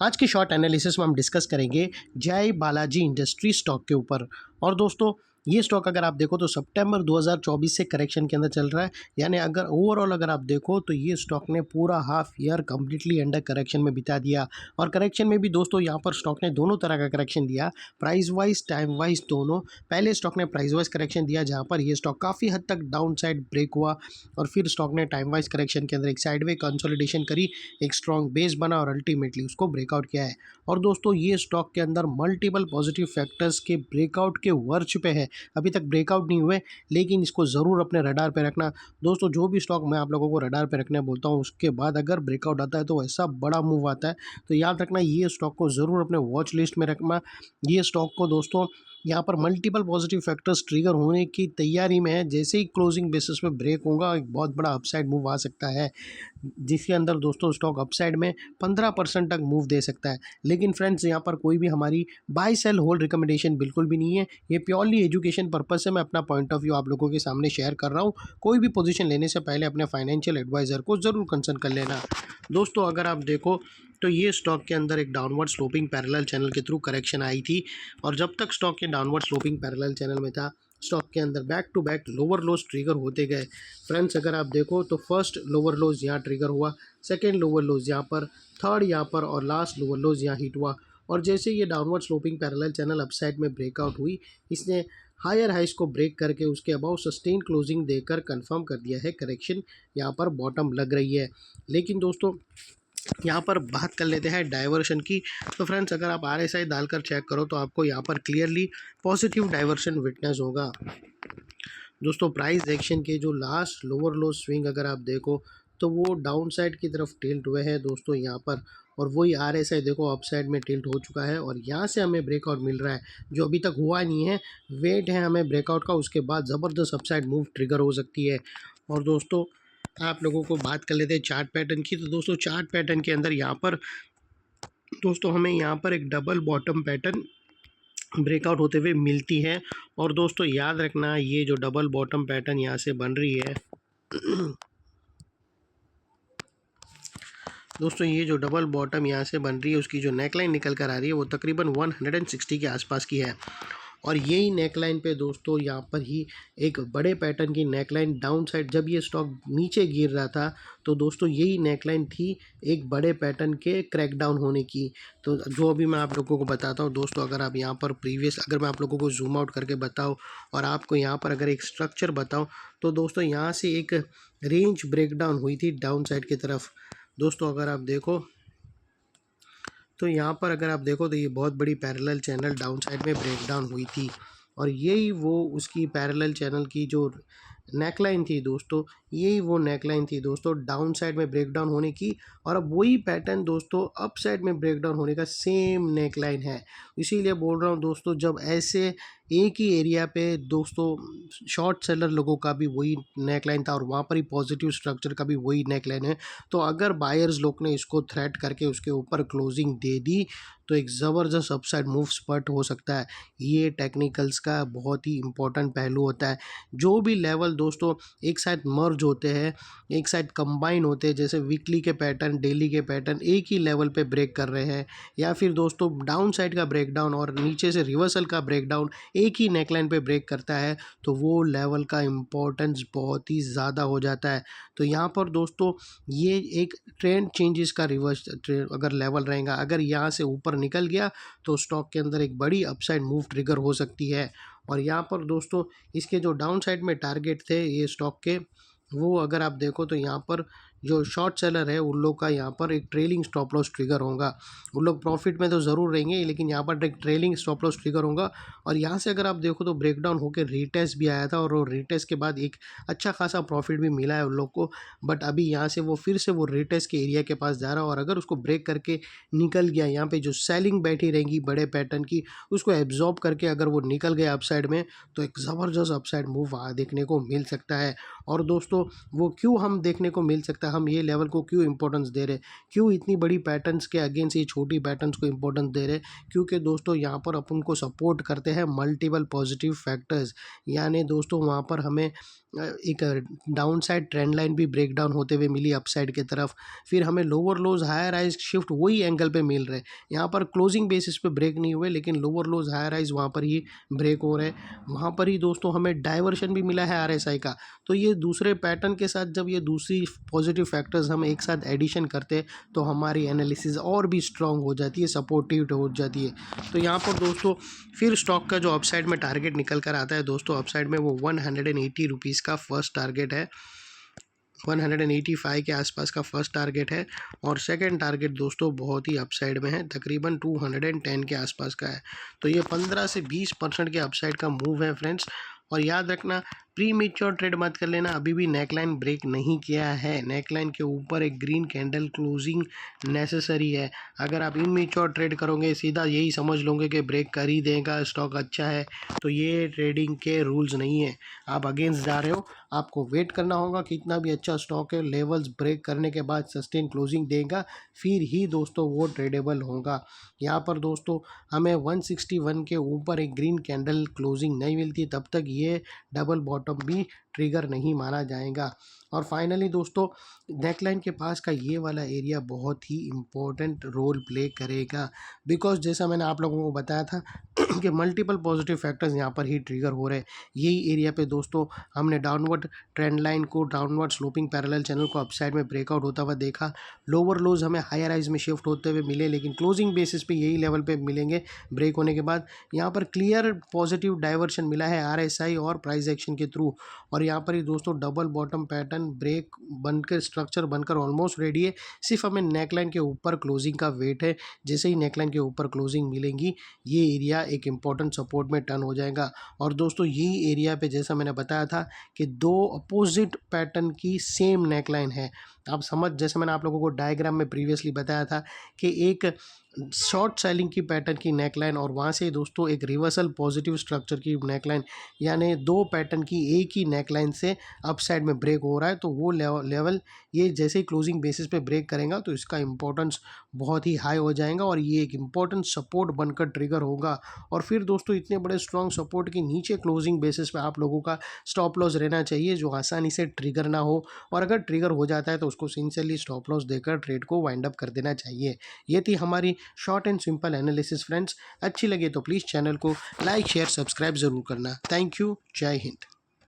आज के short analysis में हम डिस्कस करेंगे जय बालाजी इंडस्ट्री स्टॉक के ऊपर। और दोस्तों ये स्टॉक अगर आप देखो तो सितंबर 2024 से करेक्शन के अंदर चल रहा है, यानी अगर ओवरऑल अगर आप देखो तो ये स्टॉक ने पूरा half year completely under correction में बिता दिया। और करेक्शन में भी दोस्तों यहाँ पर स्टॉक ने दोनों तरह का करेक्शन दिया, प्राइस वाइज टाइम वाइज दोनों। पहले स्टॉक ने प्राइस वाइज करेक्शन दिया जहाँ पर ये स्टॉक काफ़ी हद तक डाउन साइड ब्रेक हुआ, और फिर स्टॉक ने टाइम वाइज करेक्शन के अंदर एक साइडवे कंसोलिडेशन करी, एक स्ट्रॉन्ग बेस बना और अल्टीमेटली उसको ब्रेकआउट किया है। और दोस्तों ये स्टॉक के अंदर मल्टीपल पॉजिटिव फैक्टर्स के ब्रेकआउट के वर्च पे है, अभी तक ब्रेकआउट नहीं हुए, लेकिन इसको ज़रूर अपने रडार पे रखना। दोस्तों जो भी स्टॉक मैं आप लोगों को रडार पे रखने बोलता हूँ उसके बाद अगर ब्रेकआउट आता है तो ऐसा बड़ा मूव आता है तो याद रखना ये स्टॉक को ज़रूर अपने वॉच लिस्ट में रखना। ये स्टॉक को दोस्तों यहाँ पर मल्टीपल पॉजिटिव फैक्टर्स ट्रिगर होने की तैयारी में है, जैसे ही क्लोजिंग बेसिस पे ब्रेक होगा एक बहुत बड़ा अपसाइड मूव आ सकता है, जिसके अंदर दोस्तों स्टॉक अपसाइड में 15% तक मूव दे सकता है। लेकिन फ्रेंड्स यहाँ पर कोई भी हमारी बाय सेल होल्ड रिकमेंडेशन बिल्कुल भी नहीं है, ये प्योरली एजुकेशन पर्पस से मैं अपना पॉइंट ऑफ व्यू आप लोगों के सामने शेयर कर रहा हूँ। कोई भी पोजीशन लेने से पहले अपने फाइनेंशियल एडवाइज़र को ज़रूर कंसल्ट कर लेना। दोस्तों अगर आप देखो तो ये स्टॉक के अंदर एक डाउनवर्ड स्लोपिंग पैरेलल चैनल के थ्रू करेक्शन आई थी, और जब तक स्टॉक के डाउनवर्ड स्लोपिंग पैरेलल चैनल में था स्टॉक के अंदर back to back lower lows trigger होते गए। फ्रेंड्स अगर आप देखो तो फर्स्ट लोअर लोज यहाँ ट्रिगर हुआ, सेकेंड लोअर लोज यहाँ पर, थर्ड यहाँ पर, और लास्ट लोअर लोज यहाँ हिट हुआ। और जैसे ये downward sloping parallel channel upside में ब्रेकआउट हुई, इसने हायर हाइस को ब्रेक करके उसके अबाउ सस्टेन क्लोजिंग देकर कंफर्म कर दिया है करेक्शन यहाँ पर बॉटम लग रही है। लेकिन दोस्तों यहाँ पर बात कर लेते हैं डाइवर्शन की। तो फ्रेंड्स अगर आप RSI डालकर चेक करो तो आपको यहाँ पर क्लियरली पॉजिटिव डाइवर्शन विटनेस होगा। दोस्तों प्राइस एक्शन के जो लास्ट लोअर लो स्विंग अगर आप देखो तो वो डाउन साइड की तरफ टिल्ट हुए हैं दोस्तों यहाँ पर, और वही RSI देखो अप साइड में टिल्ट हो चुका है, और यहाँ से हमें ब्रेकआउट मिल रहा है जो अभी तक हुआ नहीं है। वेट है हमें ब्रेकआउट का, उसके बाद ज़बरदस्त अपसाइड मूव ट्रिगर हो सकती है। और दोस्तों आप लोगों को बात कर लेते हैं चार्ट पैटर्न की। तो दोस्तों चार्ट पैटर्न के अंदर यहाँ पर दोस्तों हमें यहाँ पर एक डबल बॉटम पैटर्न ब्रेकआउट होते हुए मिलती है। और दोस्तों याद रखना ये जो डबल बॉटम पैटर्न यहाँ से बन रही है दोस्तों ये जो डबल बॉटम यहाँ से बन रही है उसकी जो नेकलाइन निकल कर आ रही है वो तकरीबन 160 के आसपास की है, और यही नेकलाइन पे दोस्तों यहाँ पर ही एक बड़े पैटर्न की नेकलाइन डाउन साइड जब ये स्टॉक नीचे गिर रहा था तो दोस्तों यही नेकलाइन थी एक बड़े पैटर्न के क्रैक डाउन होने की। तो जो अभी मैं आप लोगों को बताता हूँ दोस्तों, अगर आप यहाँ पर प्रीवियस अगर मैं आप लोगों को जूम आउट करके बताऊँ और आपको यहाँ पर अगर एक स्ट्रक्चर बताऊँ तो दोस्तों यहाँ से एक रेंज ब्रेक डाउन हुई थी डाउन साइड की तरफ। दोस्तों अगर आप देखो तो यहाँ पर अगर आप देखो तो ये बहुत बड़ी पैरेलल चैनल डाउन साइड में ब्रेक डाउन हुई थी, और यही वो उसकी पैरेलल चैनल की जो नेकलाइन थी दोस्तों, यही वो नेकलाइन थी दोस्तों डाउन साइड में ब्रेक डाउन होने की। और अब वही पैटर्न दोस्तों अप साइड में ब्रेक डाउन होने का सेम नेकलाइन है। इसीलिए बोल रहा हूँ दोस्तों जब ऐसे एक ही एरिया पे दोस्तों शॉर्ट सेलर लोगों का भी वही नेकलाइन था और वहाँ पर ही पॉजिटिव स्ट्रक्चर का भी वही नेकलाइन है, तो अगर बायर्स लोग ने इसको थ्रेट करके उसके ऊपर क्लोजिंग दे दी तो एक ज़बरदस्त अपसाइड मूव स्पट हो सकता है। ये टेक्निकल्स का बहुत ही इंपॉर्टेंट पहलू होता है। जो भी लेवल दोस्तों एक साइड मर्ज होते हैं, एक साइड कंबाइन होते हैं, जैसे वीकली के पैटर्न डेली के पैटर्न एक ही लेवल पे ब्रेक कर रहे हैं, या फिर दोस्तों डाउन साइड का ब्रेकडाउन और नीचे से रिवर्सल का ब्रेकडाउन एक ही नेकलाइन पे ब्रेक करता है, तो वो लेवल का इम्पोर्टेंस बहुत ही ज़्यादा हो जाता है। तो यहाँ पर दोस्तों ये एक ट्रेंड चेंजेस का रिवर्स अगर लेवल रहेगा, अगर यहाँ से ऊपर निकल गया तो स्टॉक के अंदर एक बड़ी अपसाइड मूव ट्रिगर हो सकती है। और यहाँ पर दोस्तों इसके जो डाउन साइड में टारगेट थे ये स्टॉक के, वो अगर आप देखो तो यहाँ पर जो शॉर्ट सेलर है उन लोग का यहाँ पर एक ट्रेलिंग स्टॉप लॉस ट्रिगर होगा। उन लोग प्रॉफिट में तो ज़रूर रहेंगे लेकिन यहाँ पर एक ट्रेलिंग स्टॉप लॉस ट्रिगर होगा। और यहाँ से अगर आप देखो तो ब्रेकडाउन होकर रीटेस्ट भी आया था, और वो रीटेस्ट के बाद एक अच्छा खासा प्रॉफिट भी मिला है उन लोग को, बट अभी यहाँ से वो फिर से वो रीटेस्ट के एरिया के पास जा रहा है, और अगर उसको ब्रेक करके निकल गया यहाँ पे जो सेलिंग बैठी रहेगी बड़े पैटर्न की उसको एब्जॉर्ब करके अगर वो निकल गया अपसाइड में तो एक ज़बरदस्त अपसाइड मूव देखने को मिल सकता है। और दोस्तों वो क्यों हम देखने को मिल सकता है का हम ये लेवल को क्यों इंपॉर्टेंस दे रहे हैं, क्यों इतनी बड़ी पैटर्न्स के अगेंस्ट ये छोटी पैटर्न्स को इंपॉर्टेंस दे रहे हैं, क्योंकि दोस्तों यहाँ पर अपन को सपोर्ट करते हैं मल्टीपल पॉजिटिव फैक्टर्स। यानी दोस्तों वहाँ पर हमें एक डाउन साइड ट्रेंड लाइन भी ब्रेक डाउन होते हुए मिली अपसाइड की तरफ, फिर हमें lower lows higher highs shift वही एंगल पे मिल रहे हैं। यहाँ पर क्लोजिंग बेसिस पे ब्रेक नहीं हुए, लेकिन लोअर लोज हायर हाइज वहाँ पर ही ब्रेक हो रहे हैं। वहाँ पर ही दोस्तों हमें डाइवर्शन भी मिला है आरएसआई का। तो ये दूसरे पैटर्न के साथ जब ये दूसरी पॉजिटिव फैक्टर्स हम एक साथ एडिशन करते हैं तो हमारी एनालिसिस और भी स्ट्रांग हो जाती है, सपोर्टिव हो जाती है। तो यहाँ पर दोस्तों फिर स्टॉक का जो अपसाइड में टारगेट निकल कर आता है दोस्तों, अपसाइड में वो 180 रुपीज़ का फर्स्ट टारगेट है, 185 के आसपास का फर्स्ट टारगेट है, और सेकंड टारगेट दोस्तों बहुत ही अपसाइड में है, तकरीबन 210 के आसपास का है। तो ये 15 से 20% के अपसाइड का मूव है फ्रेंड्स। और याद रखना, प्री मेच्योर ट्रेड मत कर लेना, अभी भी नेकलाइन ब्रेक नहीं किया है, नेकलाइन के ऊपर एक ग्रीन कैंडल क्लोजिंग नेसेसरी है। अगर आप इमेच्योर ट्रेड करोगे, सीधा यही समझ लोगे कि ब्रेक कर ही देगा, स्टॉक अच्छा है, तो ये ट्रेडिंग के रूल्स नहीं है, आप अगेंस्ट जा रहे हो। आपको वेट करना होगा, कितना भी अच्छा स्टॉक है लेवल्स ब्रेक करने के बाद सस्टेन क्लोजिंग देगा, फिर ही दोस्तों वो ट्रेडेबल होगा। यहाँ पर दोस्तों हमें 161 के ऊपर एक ग्रीन कैंडल क्लोजिंग नहीं मिलती, तब तक ये डबल बॉटम भी ट्रिगर नहीं माना जाएगा। और फाइनली दोस्तों नेकलाइन के पास का ये वाला एरिया बहुत ही इम्पोर्टेंट रोल प्ले करेगा, बिकॉज जैसा मैंने आप लोगों को बताया था कि मल्टीपल पॉजिटिव फैक्टर्स यहाँ पर ही ट्रिगर हो रहे हैं। यही एरिया पे दोस्तों हमने डाउनवर्ड ट्रेंड लाइन को, डाउनवर्ड स्लोपिंग पैरेलल चैनल को अपसाइड में ब्रेकआउट होता हुआ देखा, लोअर लोज हमें हायर हाइज में शिफ्ट होते हुए मिले, लेकिन क्लोजिंग बेसिस पे यही लेवल पे मिलेंगे ब्रेक होने के बाद। यहाँ पर क्लियर पॉजिटिव डाइवर्शन मिला है आरएसआई और प्राइस एक्शन के थ्रू, और यहाँ पर ही दोस्तों डबल बॉटम पैटर्न ब्रेक बनकर, स्ट्रक्चर बनकर ऑलमोस्ट रेडी है, सिर्फ हमें नेकलाइन के ऊपर क्लोजिंग का वेट है। जैसे ही नेकलाइन के ऊपर क्लोजिंग मिलेंगी, ये एरिया एक इंपॉर्टेंट सपोर्ट में टर्न हो जाएगा। और दोस्तों यही एरिया पे जैसा मैंने बताया था कि दो अपोजिट पैटर्न की सेम नेकलाइन है, आप समझ, जैसे मैंने आप लोगों को डायग्राम में प्रीवियसली बताया था कि एक शॉर्ट सेलिंग की पैटर्न की नेकलाइन और वहाँ से दोस्तों एक रिवर्सल पॉजिटिव स्ट्रक्चर की नेकलाइन, यानी दो पैटर्न की एक ही नेकलाइन से अपसाइड में ब्रेक हो रहा है, तो वो लेवल ये जैसे ही क्लोजिंग बेसिस पे ब्रेक करेगा तो इसका इंपॉर्टेंस बहुत ही हाई हो जाएगा और ये एक इम्पॉर्टेंट सपोर्ट बनकर ट्रिगर होगा। और फिर दोस्तों इतने बड़े स्ट्रॉन्ग सपोर्ट के नीचे क्लोजिंग बेसिस पे आप लोगों का स्टॉप लॉस रहना चाहिए, जो आसानी से ट्रिगर ना हो, और अगर ट्रिगर हो जाता है तो उसको सिंसियरली स्टॉप लॉस देकर ट्रेड को वाइंड अप कर देना चाहिए। ये थी हमारी short and simple analysis friends. अच्छी लगे तो प्लीज़ चैनल को लाइक शेयर सब्सक्राइब ज़रूर करना। थैंक यू, जय हिंद।